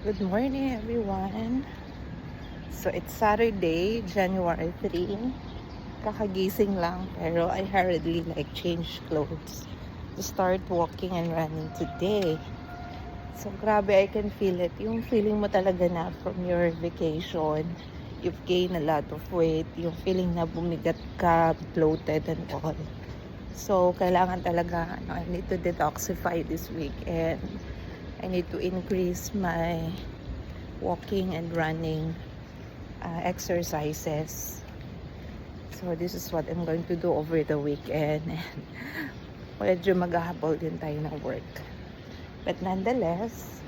Good morning, everyone. So, it's Saturday, January 3. Kakagising lang, pero I hurriedly changed clothes to start walking and running today. So, grabe, I can feel it. Yung feeling mo talaga na from your vacation, you've gained a lot of weight. Yung feeling na bumigat ka, bloated and all. So, kailangan talaga, I need to detoxify this week and I need to increase my walking and running exercises. So this is what I'm going to do over the weekend. Medyo maghahabol din tayo ng work. But nonetheless,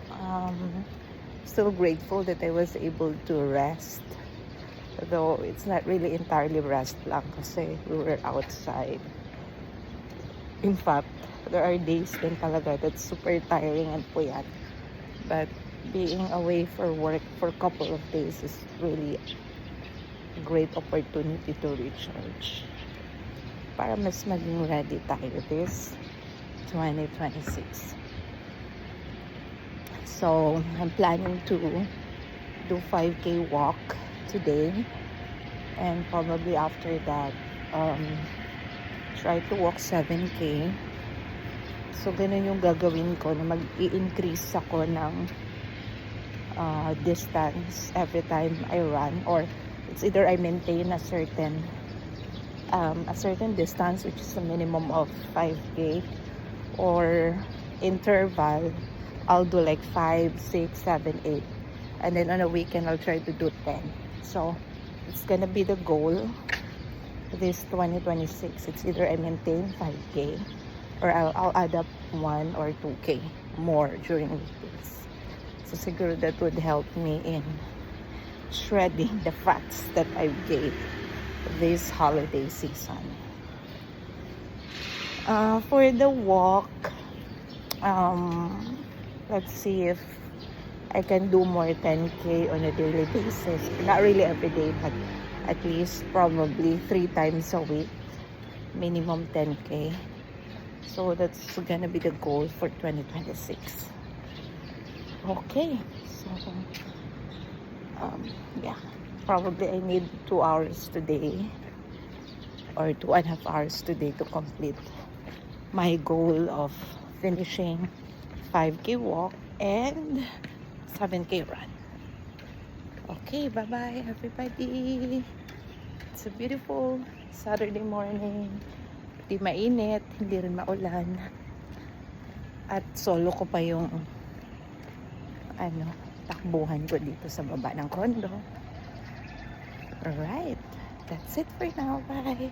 still grateful that I was able to rest. Though it's not really entirely rest lang kasi we were outside. In fact, there are days din talaga that's super tiring and puyat. But being away for work for a couple of days is really a great opportunity to recharge. Para mas maging ready tayo this 2026. So, I'm planning to do 5K walk today. And probably after that, try to walk 7K. So, ganun yung gagawin ko na mag-i-increase ako ng distance every time I run, or it's either I maintain a certain distance, which is a minimum of 5K, or interval, I'll do 5, 6, 7, 8. And then on a weekend, I'll try to do 10. So, it's gonna be the goal this 2026. It's either I maintain 5K or I'll add up 1 or 2K more during weekdays. So siguro that would help me in shredding the fats that I've gained this holiday season. For the walk, let's see if I can do more 10K on a daily basis. Not really every day, but at least probably 3 times a week. Minimum 10K. So that's gonna be the goal for 2026. Okay, so yeah, probably I need 2 hours today or 2.5 hours today to complete my goal of finishing 5K walk and 7K run. Okay, bye-bye everybody. It's a beautiful Saturday morning. Hindi mainit, hindi rin maulan. At solo ko pa yung takbuhan ko dito sa baba ng condo. Alright, that's it for now. Bye!